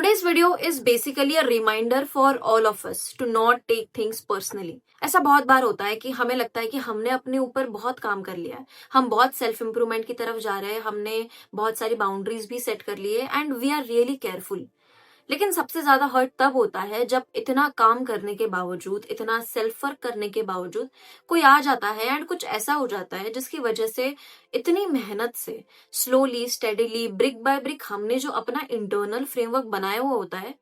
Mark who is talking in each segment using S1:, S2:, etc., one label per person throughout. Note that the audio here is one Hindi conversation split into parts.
S1: Today's video is basically a reminder for all of us to not take things personally. ऐसा बहुत बार होता है कि हमें लगता है कि हमने अपने ऊपर बहुत काम कर लिया है, हम बहुत सेल्फ इम्प्रूवमेंट की तरफ जा रहे हैं, हमने बहुत सारी बाउंड्रीज भी सेट कर ली है and we are really careful. लेकिन सबसे ज्यादा हर्ट तब होता है जब इतना काम करने के बावजूद, इतना सेल्फ वर्क करने के बावजूद कोई आ जाता है एंड कुछ ऐसा हो जाता है जिसकी वजह से इतनी मेहनत से slowly steadily brick by brick हमने जो अपना इंटरनल फ्रेमवर्क बनाया हुआ होता है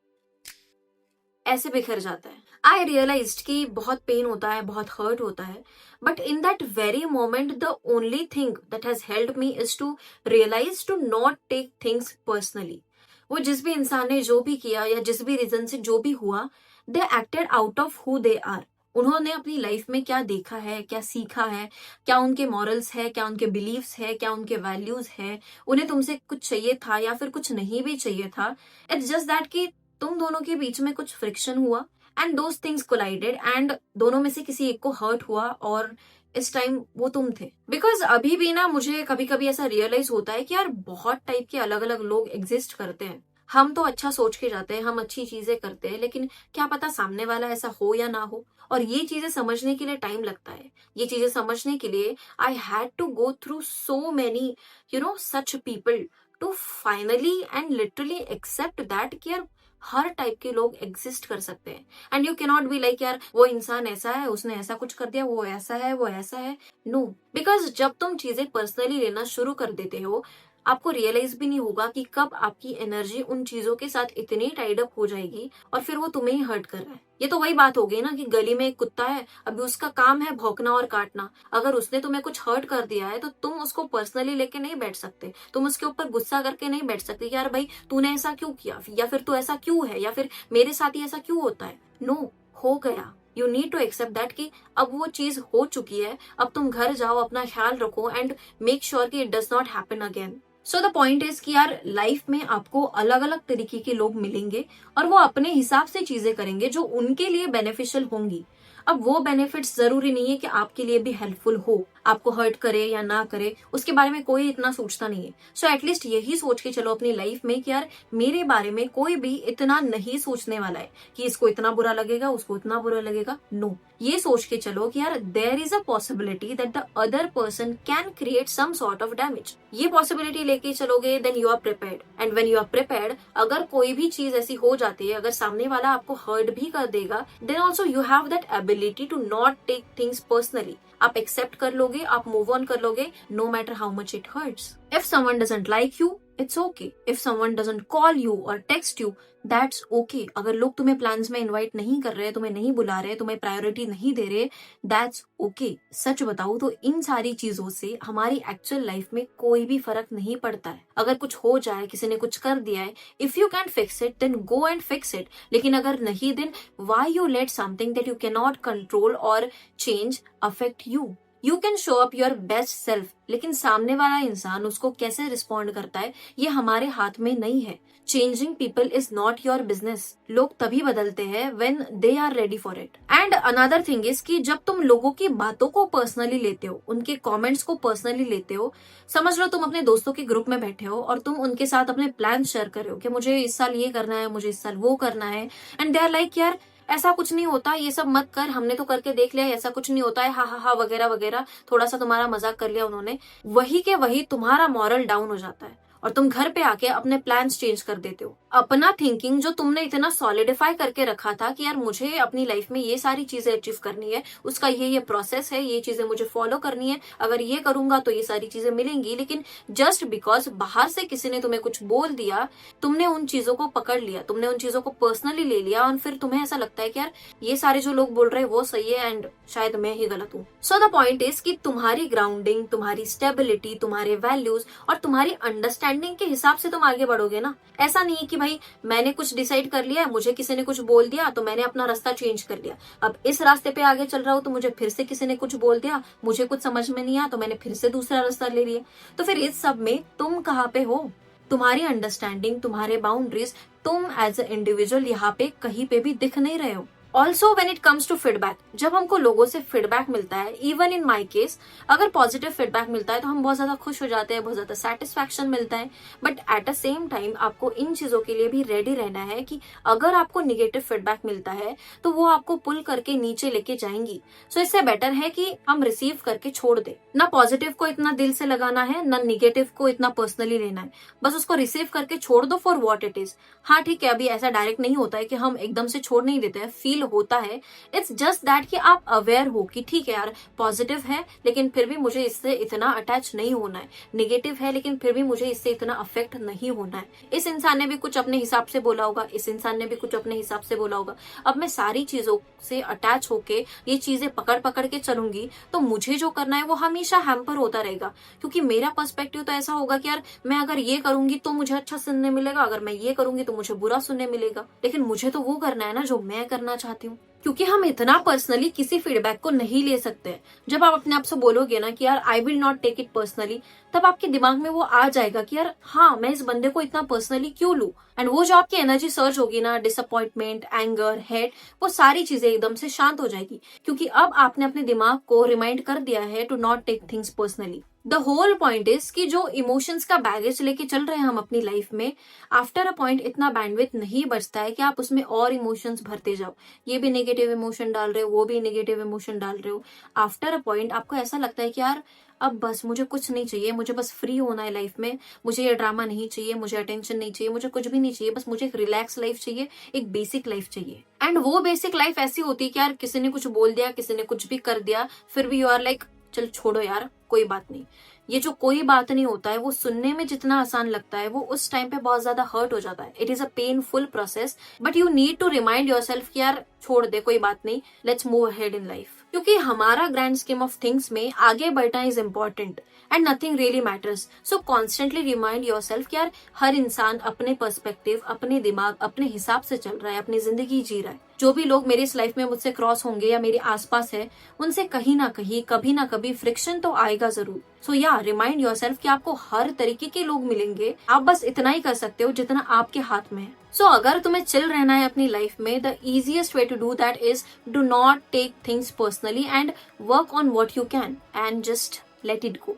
S1: ऐसे बिखर जाता है। आई रियलाइज्ड कि बहुत पेन होता है, बहुत हर्ट होता है, but in that very moment the only thing that has helped me is to realise to not take things personally. वो जिस भी इंसान ने जो भी किया या जिस भी रीजन से जो भी हुआ, they acted out of who they are. उन्होंने अपनी लाइफ में क्या देखा है, क्या सीखा है, क्या उनके मॉरल्स है, क्या उनके बिलीव्स है, क्या उनके वैल्यूज है, उन्हें तुमसे कुछ चाहिए था या फिर कुछ नहीं भी चाहिए था। इट्स जस्ट दैट कि तुम दोनों के बीच में कुछ फ्रिक्शन हुआ and those things collided and दोनों में से किसी एक को हर्ट हुआ और इस टाइम वो तुम थे। बिकॉज अभी भी ना मुझे कभी कभी ऐसा रियलाइज होता है कि यार बहुत टाइप के अलग अलग लोग एग्जिस्ट करते हैं। हम तो अच्छा सोच के जाते हैं, हम अच्छी चीजें करते हैं, लेकिन क्या पता सामने वाला ऐसा हो या ना हो। और ये चीजें समझने के लिए टाइम लगता है। ये चीजें समझने के लिए I had to go through so many such people to finally and literally accept that कि यार हर टाइप के लोग एग्जिस्ट कर सकते हैं and you cannot be like यार वो इंसान ऐसा है, उसने ऐसा कुछ कर दिया, वो ऐसा है, वो ऐसा है। नो, बिकॉज जब तुम चीजें पर्सनली लेना शुरू कर देते हो, आपको रियलाइज भी नहीं होगा कि कब आपकी एनर्जी उन चीजों के साथ इतनी टाइड अप हो जाएगी और फिर वो तुम्हें ही हर्ट कर रहा है। ये तो वही बात हो गई ना कि गली में एक कुत्ता है, अभी उसका काम है भौंकना और काटना। अगर उसने तुम्हें कुछ हर्ट कर दिया है तो तुम उसको पर्सनली लेके नहीं बैठ सकते, तुम उसके ऊपर गुस्सा करके नहीं बैठ सकते कि यार भाई तूने ऐसा क्यों किया, या फिर तू ऐसा क्यों है, या फिर मेरे साथ ही ऐसा क्यों होता है। नो, हो गया। You need to accept that कि अब वो चीज हो चुकी है। अब तुम घर जाओ, अपना ख्याल रखो एंड मेक श्योर कि it does not happen again. So the point is कि यार लाइफ में आपको अलग अलग तरीके के लोग मिलेंगे और वो अपने हिसाब से चीजें करेंगे जो उनके लिए बेनिफिशियल होंगी। अब वो बेनिफिट्स जरूरी नहीं है कि आपके लिए भी हेल्पफुल हो, आपको हर्ट करे या ना करे उसके बारे में कोई इतना सोचता नहीं है। सो एटलीस्ट यही सोच के चलो अपनी लाइफ में कि यार मेरे बारे में कोई भी इतना नहीं सोचने वाला है कि इसको इतना बुरा लगेगा, उसको इतना बुरा लगेगा। नो, ये सोच के चलो कि यार there is a possibility that the other person can create some sort of damage. ये पॉसिबिलिटी लेके चलोगे then you are prepared. And when you are prepared, अगर कोई भी चीज ऐसी हो जाती है, अगर सामने वाला आपको हर्ट भी कर देगा, then also you have that ability to not take things personally. आप एक्सेप्ट कर लोगे, आप मूव ऑन कर लोगे, no matter how much it hurts. If someone doesn't like you, it's okay. If someone doesn't call you और टेक्स्ट यू, दैट्स ओके। अगर लोग तुम्हें प्लान्स में इनवाइट नहीं कर रहे, तुम्हें नहीं बुला रहे, तुम्हें प्रायोरिटी नहीं दे रहे, दैट्स ओके। सच बताऊं तो इन सारी चीजों से हमारी एक्चुअल लाइफ में कोई भी फर्क नहीं पड़ता है। अगर कुछ हो जाए, किसी ने कुछ कर दिया है, if you can fix it then go and fix it. लेकिन अगर नहीं, then why you let something that you can not control और change affect you. You can show up your best self, लेकिन सामने वाला इंसान उसको कैसे रिस्पॉन्ड करता है ये हमारे हाथ में नहीं है। Changing people is not your business. लोग तभी बदलते हैं when they are ready for it. And another thing is कि जब तुम लोगों की बातों को पर्सनली लेते हो, उनके कमेंट्स को पर्सनली लेते हो, समझ लो तुम अपने दोस्तों के ग्रुप में बैठे हो और तुम उनके साथ अपने प्लान शेयर कर रहे हो कि मुझे इस साल ये करना है, मुझे इस साल वो करना है, एंड दे आर लाइक यार ऐसा कुछ नहीं होता, ये सब मत कर, हमने तो करके देख लिया, ऐसा कुछ नहीं होता है, हा हा हा वगैरह वगैरह। थोड़ा सा तुम्हारा मजाक कर लिया उन्होंने, वही के वही तुम्हारा मॉरल डाउन हो जाता है और तुम घर पे आके अपने प्लान्स चेंज कर देते हो। अपना थिंकिंग जो तुमने इतना सॉलिडिफाई करके रखा था कि यार मुझे अपनी लाइफ में ये सारी चीजें अचीव करनी है, उसका ये प्रोसेस है, ये चीजें मुझे फॉलो करनी है, अगर ये करूंगा तो ये सारी चीजें मिलेंगी। लेकिन जस्ट बिकॉज बाहर से किसी ने तुम्हें कुछ बोल दिया, तुमने उन चीजों को पकड़ लिया, तुमने उन चीजों को पर्सनली ले लिया और फिर तुम्हें ऐसा लगता है कि यार ये सारे जो लोग बोल रहे हैं वो सही है एंड शायद मैं ही गलत हूँ। सो द पॉइंट इज कि तुम्हारी ग्राउंडिंग, तुम्हारी स्टेबिलिटी, तुम्हारे वैल्यूज और तुम्हारी अंडरस्टैंडिंग के हिसाब से तुम आगे बढ़ोगे ना। ऐसा नहीं कि भाई मैंने कुछ डिसाइड कर लिया है, मुझे किसी ने कुछ बोल दिया तो मैंने अपना रास्ता चेंज कर लिया, अब इस रास्ते पे आगे चल रहा हूँ तो मुझे फिर से किसी ने कुछ बोल दिया, मुझे कुछ समझ में नहीं आया तो मैंने फिर से दूसरा रास्ता ले लिया। तो फिर इस सब में तुम कहाँ पे हो? तुम्हारी अंडरस्टैंडिंग, तुम्हारे बाउंड्रीज, तुम एज ए इंडिविजुअल यहाँ पे कहीं पे भी दिख नहीं रहे हो। Also when it comes to feedback, जब हमको लोगों से फीडबैक मिलता है, इवन इन माई केस, अगर पॉजिटिव फीडबैक मिलता है तो हम बहुत ज्यादा खुश हो जाते हैं, बहुत ज्यादा सेटिस्फैक्शन मिलता है। But at the same time आपको इन चीजों के लिए भी रेडी रहना है कि अगर आपको निगेटिव फीडबैक मिलता है तो वो आपको पुल करके नीचे लेके जाएंगी। सो इससे बेटर है कि हम रिसीव करके छोड़ दे। ना पॉजिटिव को इतना दिल से लगाना है, ना निगेटिव को इतना पर्सनली लेना है, बस उसको रिसीव करके छोड़ दो फॉर व्हाट इट इज। हाँ ठीक है, अभी ऐसा डायरेक्ट नहीं होता है कि हम एकदम से छोड़ नहीं देते हैं, फील होता है। इट्स जस्ट दैट कि आप अवेयर हो कि ठीक है यार, पॉजिटिव है लेकिन फिर भी मुझे इससे इतना अटैच नहीं होना है, निगेटिव है लेकिन फिर भी मुझे इससे इतना अफेक्ट नहीं होना है। इस इंसान ने भी कुछ अपने हिसाब से बोला होगा, इस इंसान ने भी कुछ अपने हिसाब से बोला होगा। अब मैं सारी चीजों से अटैच होके ये चीजें पकड़ पकड़ के चलूंगी तो मुझे जो करना है वो हमेशा हैम्पर होता रहेगा, क्योंकि मेरा पर्सपेक्टिव तो ऐसा होगा कि यार मैं अगर ये करूंगी तो मुझे अच्छा सुनने मिलेगा, अगर मैं ये करूंगी तो मुझे बुरा सुनने मिलेगा। लेकिन मुझे तो वो करना है ना जो मैं करना चाहती हूँ, क्योंकि हम इतना पर्सनली किसी फीडबैक को नहीं ले सकते। जब आप अपने आप से बोलोगे ना कि यार I will not take it personally, तब आपके दिमाग में वो आ जाएगा कि यार हाँ, मैं इस बंदे को इतना पर्सनली क्यों लूं। एंड वो जो आपकी एनर्जी सर्च होगी ना, डिसअपॉइंटमेंट, एंगर, हेट, वो सारी चीजें एकदम से शांत हो जाएगी, क्योंकि अब आपने अपने दिमाग को रिमाइंड कर दिया है to not take things personally. The whole point is कि जो इमोशंस का बैगेज लेके चल रहे हैं हम अपनी लाइफ में, आफ्टर अ पॉइंट इतना बैंडविड्थ नहीं बचता है कि आप उसमें और इमोशंस भरते जाओ। ये भी नेगेटिव इमोशन डाल रहे हो, वो भी नेगेटिव इमोशन डाल रहे हो। आफ्टर अ पॉइंट आपको ऐसा लगता है कि यार अब बस मुझे कुछ नहीं चाहिए, मुझे बस फ्री होना है लाइफ में, मुझे ये ड्रामा नहीं चाहिए, मुझे अटेंशन नहीं चाहिए, मुझे कुछ भी नहीं चाहिए, बस मुझे एक रिलैक्स लाइफ चाहिए, एक बेसिक लाइफ चाहिए। एंड वो बेसिक लाइफ ऐसी होती है कि यार किसी ने कुछ बोल दिया, किसी ने कुछ भी कर दिया, फिर भी यू आर लाइक चल छोड़ो यार, कोई बात नहीं। ये जो कोई बात नहीं होता है वो सुनने में जितना आसान लगता है वो उस टाइम पे बहुत ज्यादा हर्ट हो जाता है। It is a painful process, but you need to remind yourself कि यार छोड़ दे, कोई बात नहीं, let's move ahead in life. क्योंकि हमारा ग्रैंड स्कीम ऑफ थिंग्स में आगे बढ़ना is important and nothing really matters. So constantly remind yourself कि यार हर इंसान अपने पर्सपेक्टिव, अपने दिमाग, अपने हिसाब से चल रहा है, अपनी जिंदगी जी रहा है। जो भी लोग मेरी इस लाइफ में मुझसे क्रॉस होंगे या मेरे आसपास है, उनसे कहीं ना कहीं, कभी ना कभी फ्रिक्शन तो आएगा जरूर। सो या रिमाइंड योरसेल्फ कि आपको हर तरीके के लोग मिलेंगे, आप बस इतना ही कर सकते हो जितना आपके हाथ में है। सो अगर तुम्हें चिल रहना है अपनी लाइफ में, the easiest way to do that is do not take things personally and work on what you can and just let it go.